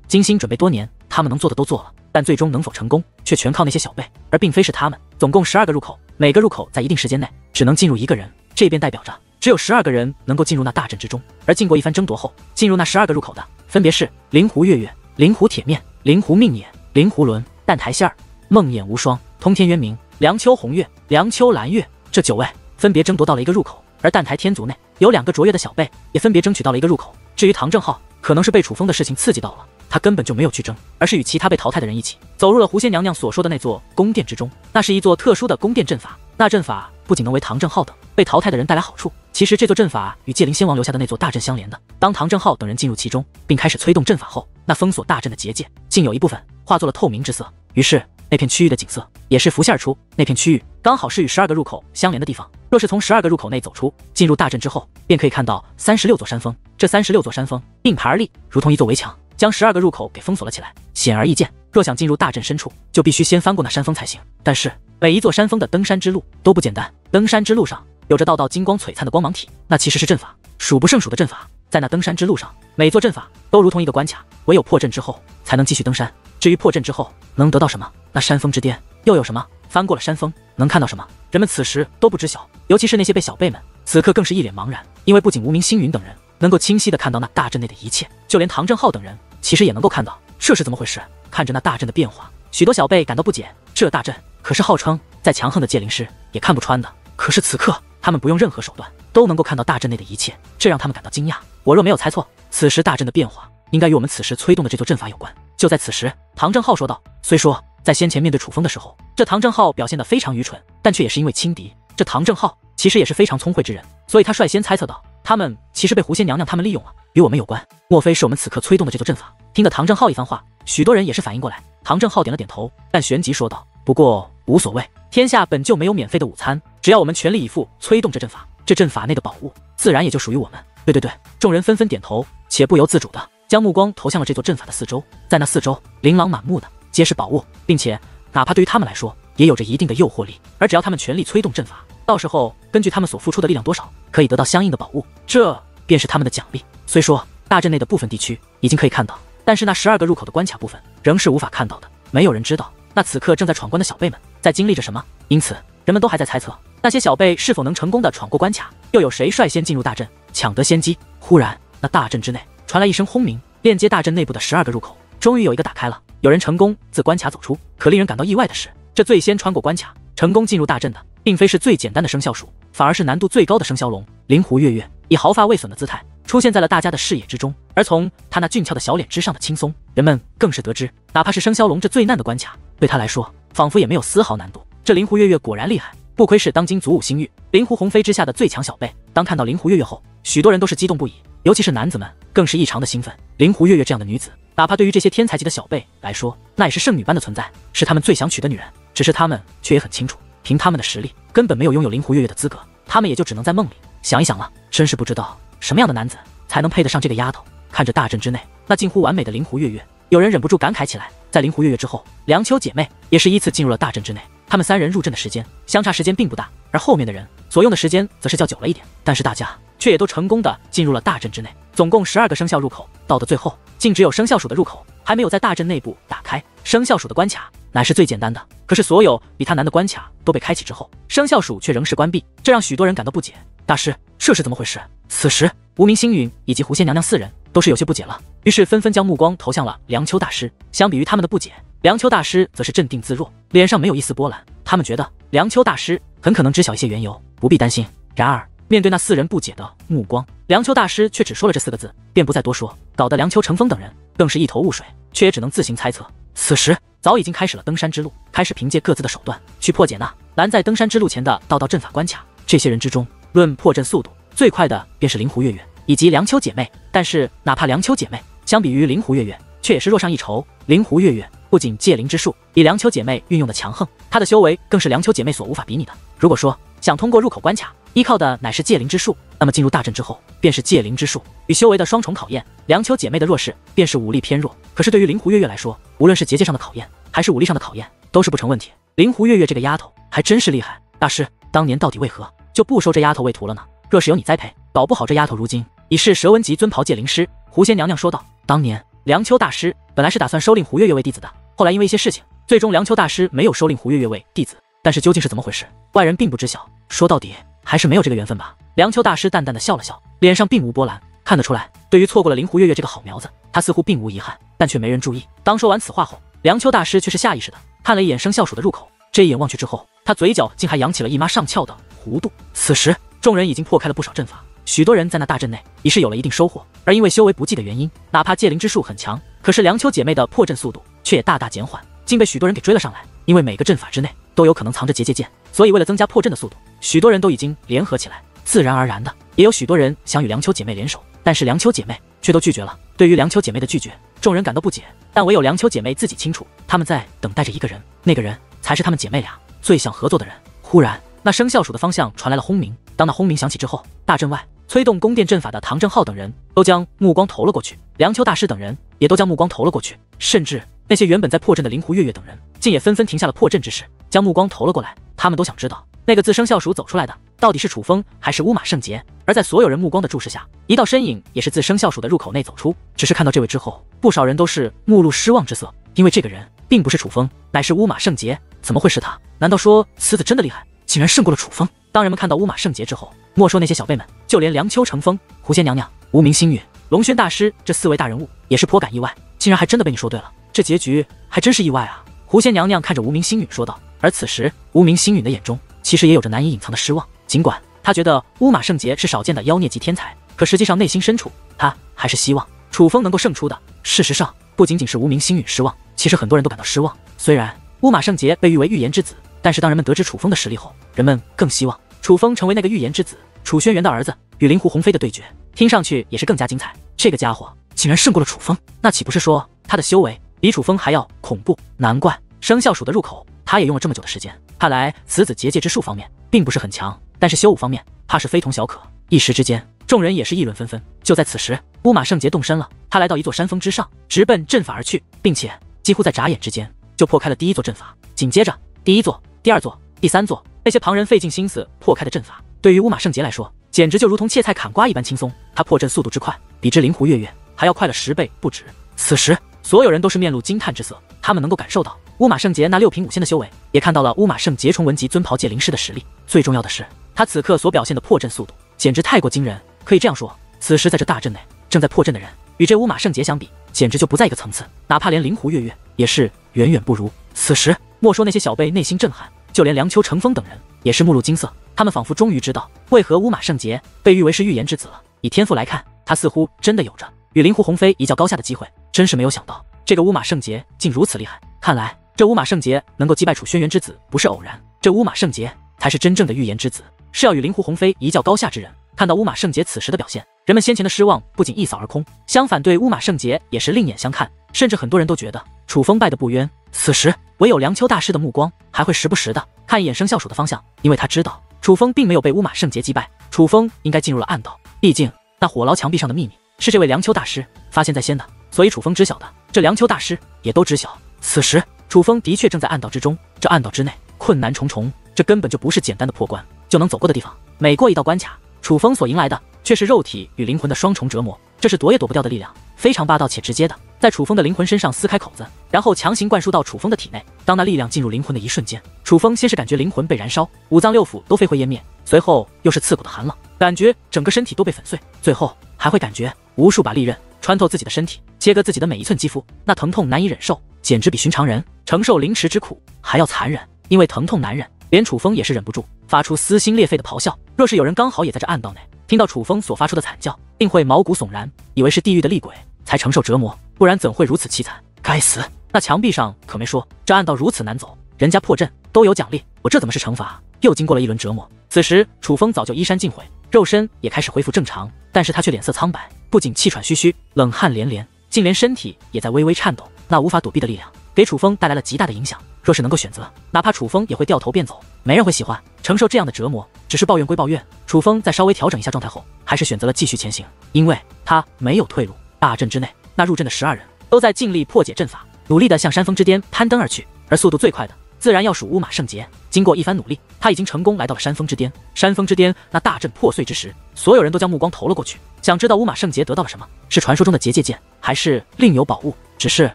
精心准备多年，他们能做的都做了，但最终能否成功，却全靠那些小辈，而并非是他们。总共12个入口，每个入口在一定时间内只能进入1个人，这便代表着只有12个人能够进入那大阵之中。而经过一番争夺后，进入那12个入口的分别是灵狐月月、灵狐铁面、灵狐命眼、灵狐轮、蛋台仙儿、梦魇无双、通天渊明、凉秋红月、凉秋蓝月。这9位分别争夺到了1个入口，而蛋台天族内有2个卓越的小辈也分别争取到了1个入口。至于唐正浩，可能是被楚风的事情刺激到了，他根本就没有去争，而是与其他被淘汰的人一起走入了狐仙娘娘所说的那座宫殿之中。那是一座特殊的宫殿阵法，那阵法不仅能为唐正浩等被淘汰的人带来好处，其实这座阵法与界灵仙王留下的那座大阵相连的。当唐正浩等人进入其中，并开始催动阵法后，那封锁大阵的结界竟有一部分化作了透明之色，于是那片区域的景色也是浮现而出。那片区域刚好是与12个入口相连的地方，若是从12个入口内走出，进入大阵之后，便可以看到36座山峰。这36座山峰并排而立，如同一座围墙，将12个入口给封锁了起来。显而易见，若想进入大阵深处，就必须先翻过那山峰才行。但是每一座山峰的登山之路都不简单，登山之路上有着道道金光璀璨的光芒体，那其实是阵法，数不胜数的阵法。在那登山之路上，每座阵法都如同一个关卡，唯有破阵之后才能继续登山。至于破阵之后能得到什么，那山峰之巅又有什么？翻过了山峰能看到什么？人们此时都不知晓，尤其是那些被小辈们，此刻更是一脸茫然。因为不仅无名星云等人能够清晰地看到那大阵内的一切，就连唐正浩等人其实也能够看到，这是怎么回事？看着那大阵的变化，许多小辈感到不解，这大阵可是号称再强横的界灵师也看不穿的，可是此刻他们不用任何手段都能够看到大阵内的一切，这让他们感到惊讶。我若没有猜错，此时大阵的变化应该与我们此时催动的这座阵法有关。就在此时，唐正浩说道。虽说在先前面对楚风的时候，这唐正浩表现得非常愚蠢，但却也是因为轻敌。这唐正浩其实也是非常聪慧之人，所以他率先猜测到他们其实被狐仙娘娘他们利用了，与我们有关。莫非是我们此刻催动的这座阵法？听得唐正浩一番话，许多人也是反应过来。唐正浩点了点头，但旋即说道：不过无所谓，天下本就没有免费的午餐，只要我们全力以赴催动这阵法，这阵法内的宝物自然也就属于我们。对，众人纷纷点头，且不由自主的将目光投向了这座阵法的四周。在那四周琳琅满目的皆是宝物，并且哪怕对于他们来说也有着一定的诱惑力，而只要他们全力催动阵法，到时候根据他们所付出的力量多少，可以得到相应的宝物，这便是他们的奖励。虽说大阵内的部分地区已经可以看到，但是那12个入口的关卡部分仍是无法看到的，没有人知道那此刻正在闯关的小辈们在经历着什么，因此人们都还在猜测那些小辈是否能成功的闯过关卡，又有谁率先进入大阵抢得先机。忽然那大阵之内传来一声轰鸣，链接大阵内部的12个入口终于有一个打开了，有人成功自关卡走出。可令人感到意外的是，这最先穿过关卡成功进入大阵的并非是最简单的生肖鼠，反而是难度最高的生肖龙灵狐月月，以毫发未损的姿态出现在了大家的视野之中。而从他那俊俏的小脸之上的轻松，人们更是得知，哪怕是生肖龙这最难的关卡，对他来说仿佛也没有丝毫难度。这灵狐月月果然厉害，不愧是当今祖武星域灵狐鸿飞之下的最强小辈。当看到灵狐月月后，许多人都是激动不已，尤其是男子们更是异常的兴奋。灵狐月月这样的女子，哪怕对于这些天才级的小辈来说，那也是圣女般的存在，是他们最想娶的女人。只是他们却也很清楚，凭他们的实力根本没有拥有灵狐月月的资格，他们也就只能在梦里想一想了。真是不知道什么样的男子才能配得上这个丫头。看着大阵之内那近乎完美的灵狐月月，有人忍不住感慨起来。在灵狐月月之后，凉秋姐妹也是依次进入了大阵之内，她们3人入阵的时间相差时间并不大，而后面的人所用的时间则是较久了一点，但是大家却也都成功的进入了大阵之内。总共12个生肖入口，到的最后竟只有生肖鼠的入口还没有在大阵内部打开。生肖鼠的关卡乃是最简单的，可是所有比它难的关卡都被开启之后，生肖鼠却仍是关闭，这让许多人感到不解。大师，这是怎么回事？此时无名星云以及狐仙娘娘4人都是有些不解了，于是纷纷将目光投向了凉秋大师。相比于他们的不解，凉秋大师则是镇定自若，脸上没有一丝波澜。他们觉得凉秋大师很可能知晓一些缘由，不必担心。然而面对那4人不解的目光，凉秋大师却只说了这4个字，便不再多说，搞得凉秋成风等人更是一头雾水，却也只能自行猜测。此时早已经开始了登山之路，开始凭借各自的手段去破解那拦在登山之路前的道道阵法关卡。这些人之中，论破阵速度最快的便是灵狐月月以及凉秋姐妹，但是哪怕凉秋姐妹相比于灵狐月月却也是弱上一筹。灵狐月月不仅界灵之术比凉秋姐妹运用的强横，她的修为更是凉秋姐妹所无法比拟的。如果说想通过入口关卡依靠的乃是界灵之术，那么进入大阵之后便是界灵之术与修为的双重考验。凉秋姐妹的弱势便是武力偏弱，可是对于灵狐月月来说，无论是结界上的考验还是武力上的考验都是不成问题。灵狐月月这个丫头还真是厉害，大师当年到底为何就不收这丫头为徒了呢？若是有你栽培，搞不好这丫头如今已是蛇纹级尊袍戒灵师。狐仙娘娘说道：“当年梁丘大师本来是打算收令胡月月为弟子的，后来因为一些事情，最终梁丘大师没有收令胡月月为弟子。但是究竟是怎么回事，外人并不知晓。说到底，还是没有这个缘分吧。”梁丘大师淡淡的笑了笑，脸上并无波澜。看得出来，对于错过了林胡月月这个好苗子，他似乎并无遗憾，但却没人注意。当说完此话后，梁丘大师却是下意识的看了一眼生肖鼠的入口，这一眼望去之后，他嘴角竟还扬起了一抹上翘的弧度。此时，众人已经破开了不少阵法，许多人在那大阵内已是有了一定收获。而因为修为不济的原因，哪怕戒灵之术很强，可是梁丘姐妹的破阵速度却也大大减缓，竟被许多人给追了上来。因为每个阵法之内都有可能藏着结界剑，所以为了增加破阵的速度，许多人都已经联合起来。自然而然的，也有许多人想与梁丘姐妹联手，但是梁丘姐妹却都拒绝了。对于梁丘姐妹的拒绝，众人感到不解，但唯有梁丘姐妹自己清楚，她们在等待着一个人，那个人才是她们姐妹俩最想合作的人。忽然，那生肖鼠的方向传来了轰鸣，当那轰鸣响起之后，大阵外催动宫殿阵法的唐正浩等人都将目光投了过去，梁丘大师等人也都将目光投了过去，甚至那些原本在破阵的林胡月月等人，竟也纷纷停下了破阵之事，将目光投了过来。他们都想知道，那个自生肖鼠走出来的到底是楚风还是乌马圣杰。而在所有人目光的注视下，一道身影也是自生肖鼠的入口内走出。只是看到这位之后，不少人都是目露失望之色，因为这个人并不是楚风，乃是乌马圣杰。怎么会是他？难道说此子真的厉害，竟然胜过了楚风？当人们看到乌马圣杰之后，莫说那些小辈们，就连梁丘成风、狐仙娘娘、无名星宇、龙轩大师这4位大人物也是颇感意外，竟然还真的被你说对了，这结局还真是意外啊！狐仙娘娘看着无名星宇说道。而此时，无名星宇的眼中其实也有着难以隐藏的失望，尽管他觉得乌马圣杰是少见的妖孽级天才，可实际上内心深处，他还是希望楚风能够胜出的。事实上，不仅仅是无名星宇失望，其实很多人都感到失望。虽然乌马圣杰被誉为预言之子，但是当人们得知楚风的实力后，人们更希望楚风成为那个预言之子。楚轩辕的儿子与灵狐鸿飞的对决，听上去也是更加精彩。这个家伙竟然胜过了楚风，那岂不是说他的修为比楚风还要恐怖？难怪生肖鼠的入口他也用了这么久的时间，看来此子结界之术方面并不是很强，但是修武方面怕是非同小可。一时之间，众人也是议论纷纷。就在此时，乌马圣杰动身了，他来到一座山峰之上，直奔阵法而去，并且几乎在眨眼之间就破开了第一座阵法。紧接着，第一座、第二座、第三座，那些旁人费尽心思破开的阵法，对于乌马圣杰来说，简直就如同切菜砍瓜一般轻松。他破阵速度之快，比之灵狐月月还要快了10倍不止。此时，所有人都是面露惊叹之色，他们能够感受到乌马圣杰那6品5仙的修为，也看到了乌马圣杰重文级尊袍戒灵师的实力。最重要的是，他此刻所表现的破阵速度简直太过惊人。可以这样说，此时在这大阵内正在破阵的人，与这乌马圣杰相比，简直就不在一个层次，哪怕连灵狐月月也是远远不如。此时，莫说那些小辈内心震撼，就连梁丘成风等人也是目露惊色，他们仿佛终于知道为何乌马圣杰被誉为是预言之子了。以天赋来看，他似乎真的有着与灵狐鸿飞一较高下的机会。真是没有想到，这个乌马圣杰竟如此厉害。看来这乌马圣杰能够击败楚轩辕之子不是偶然，这乌马圣杰才是真正的预言之子，是要与灵狐鸿飞一较高下之人。看到乌马圣杰此时的表现，人们先前的失望不仅一扫而空，相反对乌马圣杰也是另眼相看，甚至很多人都觉得楚风败得不冤。此时唯有梁丘大师的目光还会时不时的看一眼生肖鼠的方向，因为他知道楚风并没有被乌马圣杰击败，楚风应该进入了暗道，毕竟那火牢墙壁上的秘密是这位梁丘大师发现在先的，所以楚风知晓的，这梁丘大师也都知晓。此时楚风的确正在暗道之中，这暗道之内困难重重，这根本就不是简单的破关就能走过的地方。每过一道关卡，楚风所迎来的却是肉体与灵魂的双重折磨，这是躲也躲不掉的力量，非常霸道且直接的，在楚风的灵魂身上撕开口子，然后强行灌输到楚风的体内。当那力量进入灵魂的一瞬间，楚风先是感觉灵魂被燃烧，五脏六腑都飞灰烟灭，随后又是刺骨的寒冷，感觉整个身体都被粉碎，最后还会感觉无数把利刃穿透自己的身体，切割自己的每一寸肌肤，那疼痛难以忍受，简直比寻常人承受凌迟之苦还要残忍。因为疼痛难忍，连楚风也是忍不住发出撕心裂肺的咆哮。若是有人刚好也在这暗道内，听到楚风所发出的惨叫，定会毛骨悚然，以为是地狱的厉鬼才承受折磨，不然怎会如此凄惨？该死！那墙壁上可没说这暗道如此难走，人家破阵都有奖励，我这怎么是惩罚？又经过了一轮折磨。此时楚风早就衣衫尽毁，肉身也开始恢复正常，但是他却脸色苍白，不仅气喘吁吁，冷汗连连，竟连身体也在微微颤抖。那无法躲避的力量给楚风带来了极大的影响，若是能够选择，哪怕楚风也会掉头便走，没人会喜欢承受这样的折磨。只是抱怨归抱怨，楚风在稍微调整一下状态后，还是选择了继续前行，因为他没有退路。大阵之内，那入阵的12人都在尽力破解阵法，努力的向山峰之巅攀登而去，而速度最快的自然要数乌马圣杰。经过一番努力，他已经成功来到了山峰之巅。山峰之巅那大阵破碎之时，所有人都将目光投了过去，想知道乌马圣杰得到了什么，是传说中的结界剑，还是另有宝物？只是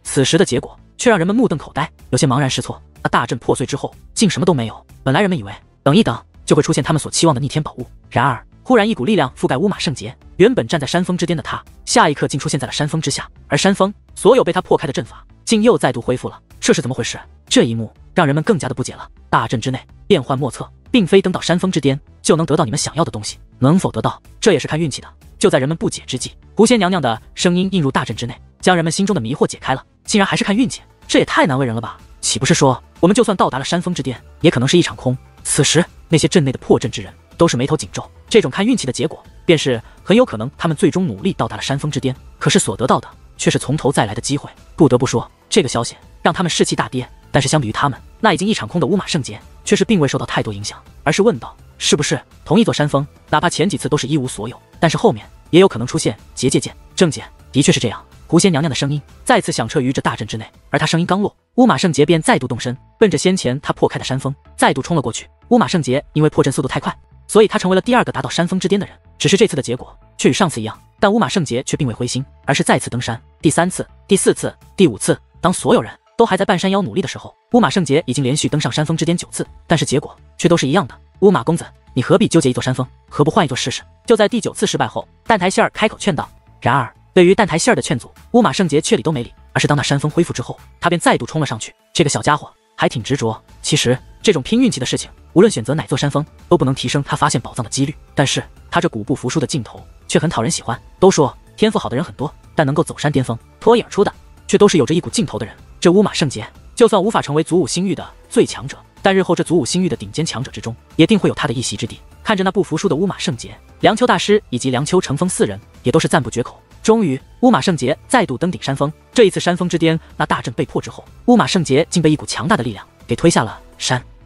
此时的结果却让人们目瞪口呆，有些茫然失措。那大阵破碎之后，竟什么都没有。本来人们以为等一等就会出现他们所期望的逆天宝物，然而忽然一股力量覆盖乌马圣杰，原本站在山峰之巅的他，下一刻竟出现在了山峰之下，而山峰所有被他破开的阵法，竟又再度恢复了。这是怎么回事？这一幕让人们更加的不解了。大阵之内变幻莫测，并非登到山峰之巅就能得到你们想要的东西，能否得到，这也是看运气的。就在人们不解之际，狐仙娘娘的声音映入大阵之内，将人们心中的迷惑解开了。竟然还是看运气，这也太难为人了吧？岂不是说我们就算到达了山峰之巅，也可能是一场空？此时那些阵内的破阵之人都是眉头紧皱，这种看运气的结果，便是很有可能他们最终努力到达了山峰之巅，可是所得到的却是从头再来的机会。不得不说，这个消息让他们士气大跌。但是相比于他们那已经一场空的乌马圣杰，却是并未受到太多影响，而是问道：是不是同一座山峰，哪怕前几次都是一无所有，但是后面也有可能出现结界剑？正解，的确是这样。狐仙娘娘的声音再次响彻于这大阵之内，而她声音刚落，乌马圣杰便再度动身，奔着先前他破开的山峰再度冲了过去。乌马圣杰因为破阵速度太快，所以他成为了第二个达到山峰之巅的人。只是这次的结果却与上次一样，但乌马圣杰却并未灰心，而是再次登山。第3次、第4次、第5次，当所有人都还在半山腰努力的时候，乌马圣杰已经连续登上山峰之巅9次，但是结果却都是一样的。乌马公子，你何必纠结一座山峰，何不换一座试试？就在第9次失败后，蛋台馅儿开口劝道。然而对于蛋台馅儿的劝阻，乌马圣杰却理都没理，而是当那山峰恢复之后，他便再度冲了上去。这个小家伙还挺执着。其实这种拼运气的事情，无论选择哪座山峰，都不能提升他发现宝藏的几率。但是他这古不服输的劲头却很讨人喜欢。都说天赋好的人很多，但能够走山巅峰脱颖而出的，却都是有着一股劲头的人。这乌马圣杰就算无法成为祖武星域的最强者，但日后这祖武星域的顶尖强者之中，也定会有他的一席之地。看着那不服输的乌马圣杰，梁秋大师以及梁秋成风4人也都是赞不绝口。终于乌马圣杰再度登顶山峰，这一次山峰之巅那大阵被破之后，乌马圣杰竟被一股强大的力量给推下了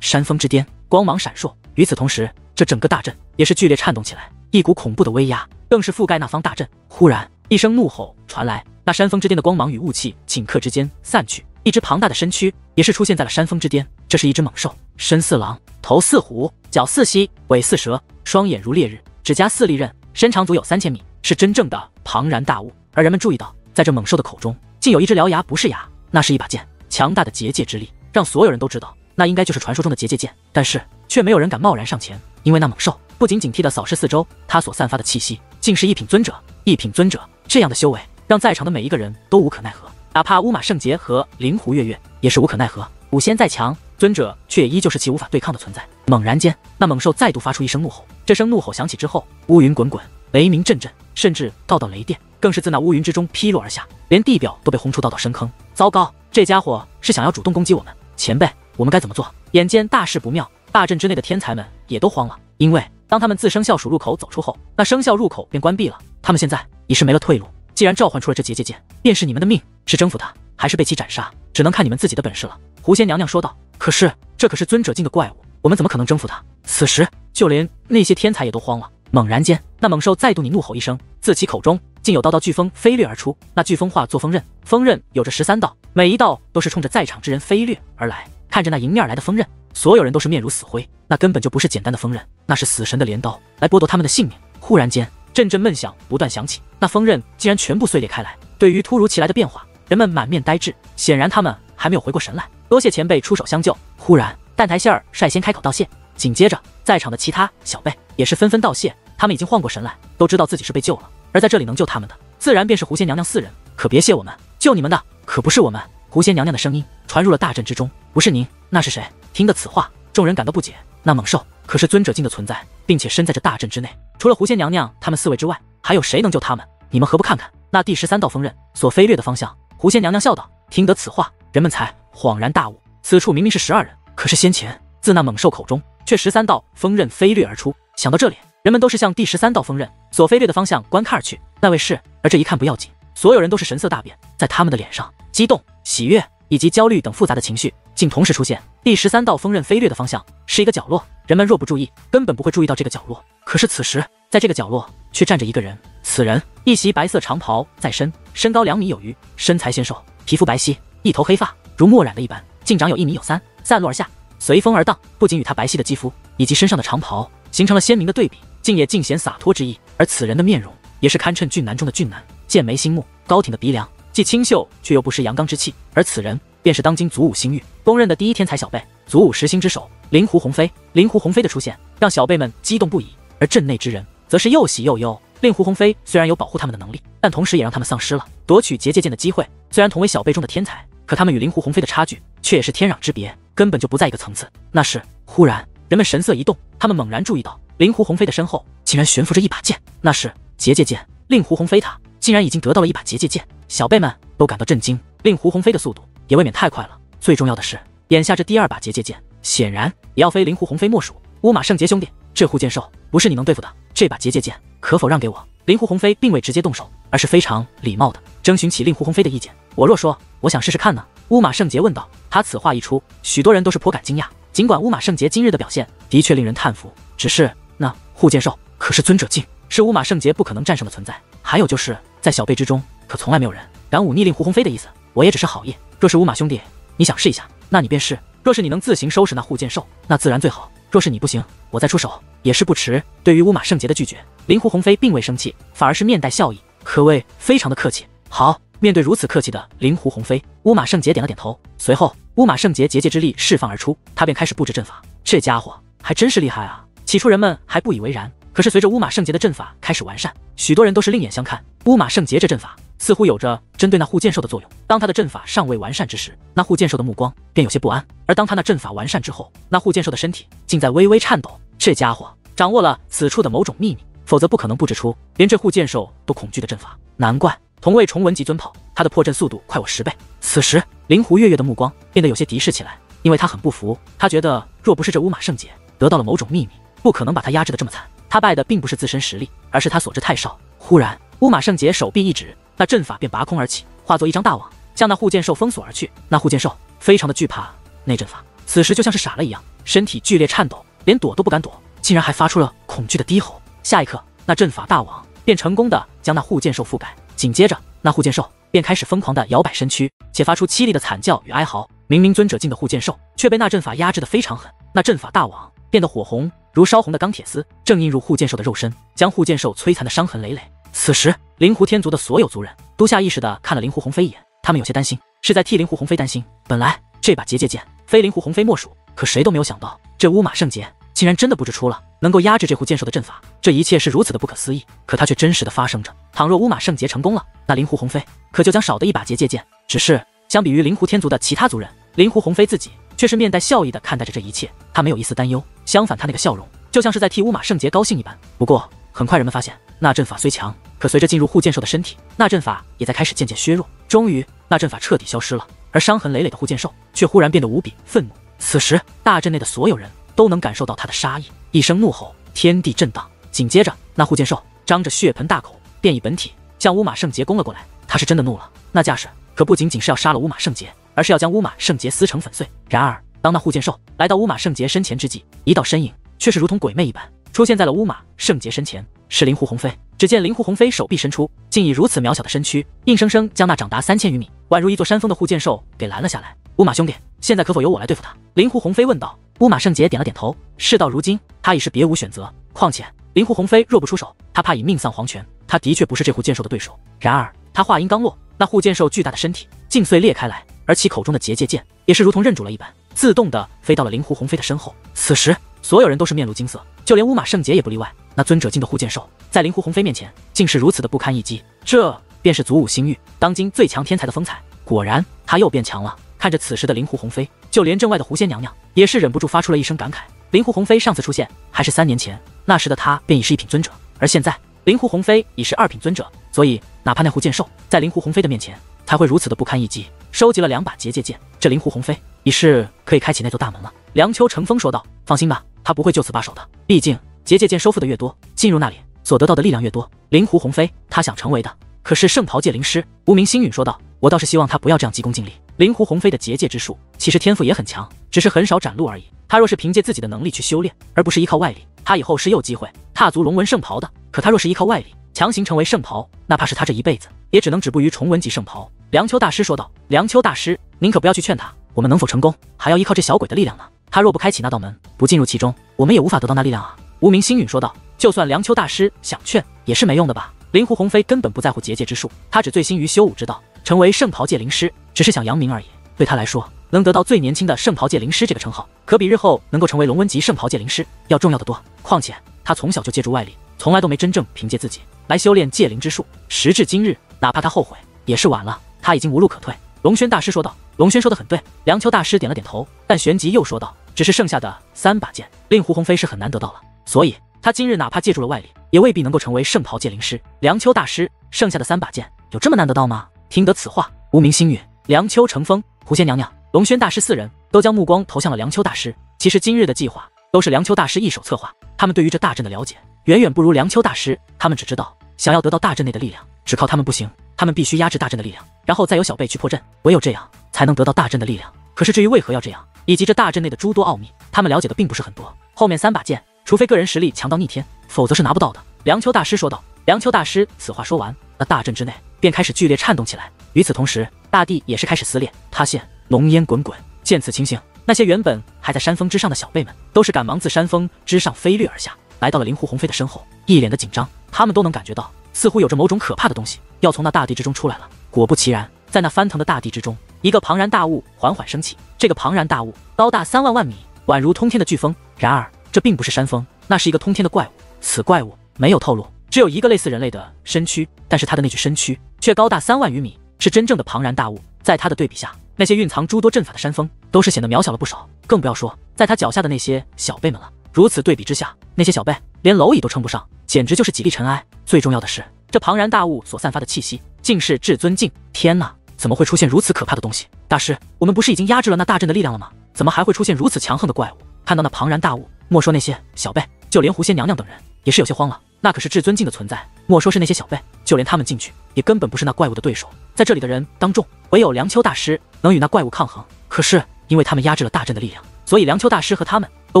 山峰之巅，光芒闪烁。与此同时，这整个大阵也是剧烈颤动起来，一股恐怖的威压更是覆盖那方大阵。忽然一声怒吼传来，那山峰之巅的光芒与雾气顷刻之间散去，一只庞大的身躯也是出现在了山峰之巅。这是一只猛兽，身似狼，头似虎，脚似蜥，尾似蛇，双眼如烈日，指甲似利刃，身长足有3000米，是真正的庞然大物。而人们注意到，在这猛兽的口中竟有一只獠牙，不是牙，那是一把剑。强大的结界之力让所有人都知道，那应该就是传说中的结界剑，但是却没有人敢贸然上前，因为那猛兽不仅警惕地扫视四周，它所散发的气息竟是一品尊者。一品尊者这样的修为，让在场的每一个人都无可奈何，哪怕乌马圣杰和灵狐月月也是无可奈何。武仙再强，尊者却也依旧是其无法对抗的存在。猛然间，那猛兽再度发出一声怒吼，这声怒吼响起之后，乌云滚滚，雷鸣阵阵，甚至道道雷电更是自那乌云之中劈落而下，连地表都被轰出道道深坑。糟糕，这家伙是想要主动攻击我们。前辈，我们该怎么做？眼见大事不妙，大阵之内的天才们也都慌了，因为当他们自生肖鼠入口走出后，那生肖入口便关闭了，他们现在已是没了退路。既然召唤出了这结界剑，便是你们的命，是征服他还是被其斩杀，只能看你们自己的本事了。狐仙娘娘说道。可是这可是尊者境的怪物，我们怎么可能征服他？此时就连那些天才也都慌了。猛然间，那猛兽再度你怒吼一声，自其口中竟有道道飓风飞掠而出，那飓风化作锋刃，锋刃有着13道，每一道都是冲着在场之人飞掠而来。看着那迎面而来的锋刃，所有人都是面如死灰，那根本就不是简单的锋刃，那是死神的镰刀，来剥夺他们的性命。忽然间，阵阵闷响不断响起，那锋刃竟然全部碎裂开来。对于突如其来的变化，人们满面呆滞，显然他们还没有回过神来。多谢前辈出手相救。忽然，蛋台馅儿率先开口道谢，紧接着在场的其他小辈也是纷纷道谢。他们已经换过神来，都知道自己是被救了，而在这里能救他们的，自然便是狐仙娘娘4人。可别谢我们，救你们的可不是我们。狐仙娘娘的声音传入了大阵之中。不是您，那是谁？听得此话，众人感到不解。那猛兽可是尊者境的存在，并且身在这大阵之内，除了狐仙娘娘他们4位之外，还有谁能救他们？你们何不看看那第13道锋刃所飞掠的方向？狐仙娘娘笑道。听得此话，人们才恍然大悟，此处明明是12人，可是先前自那猛兽口中却13道锋刃飞掠而出。想到这里，人们都是向第13道锋刃所飞掠的方向观看而去。那位是，而这一看不要紧，所有人都是神色大变，在他们的脸上，激动、喜悦以及焦虑等复杂的情绪竟同时出现。第13道锋刃飞掠的方向是一个角落，人们若不注意，根本不会注意到这个角落。可是此时，在这个角落却站着一个人，此人一袭白色长袍在身，身高2米有余，身材纤瘦，皮肤白皙，一头黑发如墨染的一般，竟长有1米有3。散落而下，随风而荡，不仅与他白皙的肌肤以及身上的长袍形成了鲜明的对比，竟也尽显洒脱之意。而此人的面容也是堪称俊男中的俊男，剑眉星目，高挺的鼻梁，既清秀却又不失阳刚之气。而此人便是当今祖武星域公认的第一天才小辈，祖武十星之首灵狐鸿飞。灵狐鸿飞的出现让小辈们激动不已，而阵内之人则是又喜又忧。令狐鸿飞虽然有保护他们的能力，但同时也让他们丧失了夺取结界剑的机会。虽然同为小辈中的天才，可他们与灵狐鸿飞的差距却也是天壤之别，根本就不在一个层次。那时忽然人们神色一动，他们猛然注意到灵狐鸿飞的身后竟然悬浮着一把剑，那是结界剑。令狐鸿飞他竟然已经得到了一把结界剑，小辈们都感到震惊。令狐鸿飞的速度也未免太快了，最重要的是眼下这第二把结界剑显然也要非灵狐鸿飞莫属。乌马圣杰兄弟，这护剑兽不是你能对付的，这把结界剑可否让给我？灵狐鸿飞并未直接动手，而是非常礼貌的征询起令狐鸿飞的意见。我若说我想试试看呢？乌马圣杰问道。他此话一出，许多人都是颇感惊讶。尽管乌马圣杰今日的表现的确令人叹服，只是那护剑兽可是尊者境，是乌马圣杰不可能战胜的存在。还有就是在小辈之中，可从来没有人敢忤逆令狐鸿飞的意思。我也只是好意，若是乌马兄弟你想试一下，那你便试；若是你能自行收拾那护剑兽，那自然最好。若是你不行，我再出手也是不迟。对于乌马圣杰的拒绝，灵狐鸿飞并未生气，反而是面带笑意，可谓非常的客气。好，面对如此客气的灵狐鸿飞，乌马圣杰点了点头。随后乌马圣杰结界之力释放而出，他便开始布置阵法。这家伙还真是厉害啊！起初人们还不以为然，可是随着乌马圣杰的阵法开始完善，许多人都是另眼相看。乌马圣杰这阵法似乎有着针对那护剑兽的作用。当他的阵法尚未完善之时，那护剑兽的目光便有些不安；而当他那阵法完善之后，那护剑兽的身体竟在微微颤抖。这家伙掌握了此处的某种秘密，否则不可能布置出连这护剑兽都恐惧的阵法。难怪同为重文级尊炮，他的破阵速度快我10倍。此时灵狐月月的目光变得有些敌视起来，因为他很不服。他觉得若不是这乌马圣杰得到了某种秘密，不可能把他压制的这么惨。他败的并不是自身实力，而是他所知太少。忽然乌马圣杰手臂一指，那阵法便拔空而起，化作一张大网，向那护剑兽封锁而去。那护剑兽非常的惧怕那阵法，此时就像是傻了一样，身体剧烈颤抖，连躲都不敢躲，竟然还发出了恐惧的低吼。下一刻，那阵法大网便成功的将那护剑兽覆盖，紧接着那护剑兽便开始疯狂的摇摆身躯，且发出凄厉的惨叫与哀嚎。明明尊者境的护剑兽却被那阵法压制的非常狠，那阵法大网变得火红如烧红的钢铁丝，正映入护剑兽的肉身，将护剑兽摧残的伤痕累累。此时灵狐天族的所有族人都下意识地看了灵狐鸿飞一眼，他们有些担心，是在替灵狐鸿飞担心。本来这把结界剑非灵狐鸿飞莫属，可谁都没有想到这乌马圣杰竟然真的布置出了能够压制这护剑兽的阵法。这一切是如此的不可思议，可它却真实的发生着。倘若乌马圣杰成功了，那灵狐鸿飞可就将少的一把结界剑。只是相比于灵狐天族的其他族人，灵狐鸿飞自己却是面带笑意的看待着这一切，他没有一丝担忧，相反他那个笑容就像是在替乌马圣杰高兴一般。不过很快人们发现，那阵法虽强，可随着进入护剑兽的身体，那阵法也在开始渐渐削弱。终于那阵法彻底消失了，而伤痕累累的护剑兽却忽然变得无比愤怒。此时大阵内的所有人都能感受到他的杀意，一声怒吼，天地震荡。紧接着那护剑兽张着血盆大口，便以本体向乌马圣杰攻了过来。他是真的怒了，那架势可不仅仅是要杀了乌马圣杰，而是要将乌马圣杰撕成粉碎。然而当那护剑兽来到乌马圣杰身前之际，一道身影却是如同鬼魅一般出现在了乌马圣杰身前，是灵狐鸿飞。只见灵狐鸿飞手臂伸出，竟以如此渺小的身躯，硬生生将那长达3000余米、宛如一座山峰的护剑兽给拦了下来。乌马兄弟，现在可否由我来对付他？灵狐鸿飞问道。乌马圣杰点了点头，事到如今，他已是别无选择。况且灵狐鸿飞若不出手，他怕已命丧黄泉。他的确不是这护剑兽的对手。然而他话音刚落，那护剑兽巨大的身体竟碎裂开来，而其口中的结界剑也是如同认主了一般，自动的飞到了灵狐鸿飞的身后。此时所有人都是面露惊色，就连乌马圣杰也不例外。那尊者境的护剑兽在灵狐鸿飞面前竟是如此的不堪一击，这便是祖武星域当今最强天才的风采。果然他又变强了。看着此时的灵狐鸿飞，就连阵外的狐仙娘娘也是忍不住发出了一声感慨。灵狐鸿飞上次出现还是3年前，那时的他便已是1品尊者，而现在灵狐鸿飞已是2品尊者，所以哪怕那护剑兽在灵狐鸿飞的面前才会如此的不堪一击。收集了2把结界剑，这灵狐鸿飞已是可以开启那座大门了。梁秋乘风说道。放心吧，他不会就此罢手的，毕竟结界剑收复的越多，进入那里所得到的力量越多。灵狐鸿飞他想成为的可是圣袍界灵师。无名星陨说道。我倒是希望他不要这样急功近利。灵狐鸿飞的结界之术其实天赋也很强，只是很少展露而已。他若是凭借自己的能力去修炼，而不是依靠外力，他以后是有机会踏足龙纹圣袍的。可他若是依靠外力强行成为圣袍，哪怕是他这一辈子也只能止步于重文级圣袍。梁秋大师说道。梁秋大师，您可不要去劝他，我们能否成功，还要依靠这小鬼的力量呢。他若不开启那道门，不进入其中，我们也无法得到那力量啊。无名星陨说道。就算梁丘大师想劝，也是没用的吧。灵狐鸿飞根本不在乎结界之术，他只醉心于修武之道，成为圣袍界灵师，只是想扬名而已。对他来说，能得到最年轻的圣袍界灵师这个称号，可比日后能够成为龙纹级圣袍界灵师要重要的多。况且他从小就借助外力，从来都没真正凭借自己来修炼界灵之术。时至今日，哪怕他后悔，也是晚了。他已经无路可退。龙轩大师说道。龙轩说得很对。梁丘大师点了点头，但旋即又说道：“只是剩下的3把剑，令狐鸿飞是很难得到了，所以他今日哪怕借助了外力，也未必能够成为圣袍界灵师。”梁丘大师，剩下的3把剑有这么难得到吗？听得此话，无名星陨、梁丘成风、狐仙娘娘、龙轩大师4人都将目光投向了梁丘大师。其实今日的计划都是梁丘大师一手策划，他们对于这大阵的了解远远不如梁丘大师。他们只知道想要得到大阵内的力量，只靠他们不行，他们必须压制大阵的力量，然后再由小辈去破阵，唯有这样才能得到大阵的力量。可是至于为何要这样，以及这大阵内的诸多奥秘，他们了解的并不是很多。后面3把剑，除非个人实力强到逆天，否则是拿不到的。梁丘大师说道。梁丘大师此话说完，那大阵之内便开始剧烈颤动起来。与此同时，大地也是开始撕裂塌陷，浓烟滚滚。见此情形，那些原本还在山峰之上的小辈们都是赶忙自山峰之上飞掠而下，来到了灵狐鸿飞的身后，一脸的紧张。他们都能感觉到，似乎有着某种可怕的东西要从那大地之中出来了。果不其然，在那翻腾的大地之中，一个庞然大物缓缓升起。这个庞然大物高大3万万米，宛如通天的飓风。然而这并不是山峰，那是一个通天的怪物。此怪物没有透露，只有一个类似人类的身躯，但是它的那具身躯却高大3万余米，是真正的庞然大物。在它的对比下，那些蕴藏诸多阵法的山峰都是显得渺小了不少，更不要说在它脚下的那些小辈们了。如此对比之下，那些小辈连蝼蚁都称不上，简直就是几粒尘埃。最重要的是，这庞然大物所散发的气息竟是至尊境。天哪，怎么会出现如此可怕的东西？大师，我们不是已经压制了那大阵的力量了吗？怎么还会出现如此强横的怪物？看到那庞然大物，莫说那些小辈，就连狐仙娘娘等人也是有些慌了。那可是至尊境的存在，莫说是那些小辈，就连他们进去也根本不是那怪物的对手。在这里的人当中，唯有梁丘大师能与那怪物抗衡。可是因为他们压制了大阵的力量，所以梁丘大师和他们都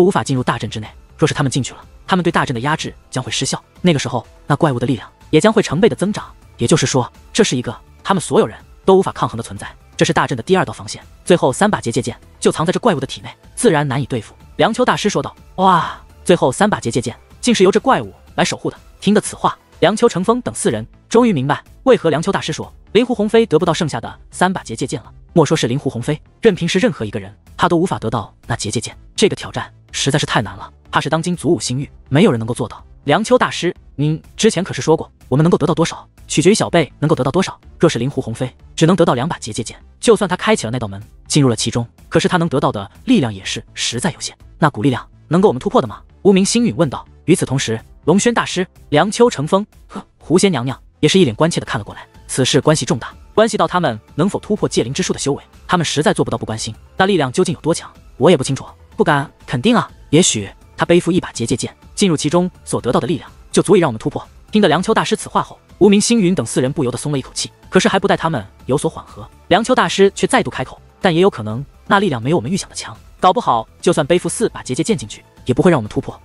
无法进入大阵之内。若是他们进去了，他们对大阵的压制将会失效，那个时候那怪物的力量也将会成倍的增长。也就是说，这是一个他们所有人都无法抗衡的存在。这是大阵的第2道防线，最后3把结界剑就藏在这怪物的体内，自然难以对付。梁丘大师说道。哇，最后3把结界剑竟是由这怪物来守护的。听得此话，梁丘成风等4人终于明白为何梁丘大师说灵狐鸿飞得不到剩下的3把结界剑了。莫说是灵狐鸿飞，任凭是任何一个人，他都无法得到那结界剑。这个挑战实在是太难了，怕是当今祖武星域没有人能够做到。梁丘大师，您之前可是说过，我们能够得到多少，取决于小辈能够得到多少。若是灵狐鸿飞只能得到2把结界剑，就算他开启了那道门，进入了其中，可是他能得到的力量也是实在有限。那股力量能够我们突破的吗？无名星陨问道。与此同时，龙轩大师、梁丘成风和狐仙娘娘也是一脸关切地看了过来。此事关系重大，关系到他们能否突破界灵之术的修为，他们实在做不到不关心。那力量究竟有多强，我也不清楚，不敢肯定啊。也许他背负1把结界剑，进入其中所得到的力量，就足以让我们突破。听得梁丘大师此话后，无名星陨等4人不由得松了一口气。可是还不待他们有所缓和，梁丘大师却再度开口，但也有可能那力量没有我们预想的强，搞不好就算背负4把结界剑进去，也不会让我们突破。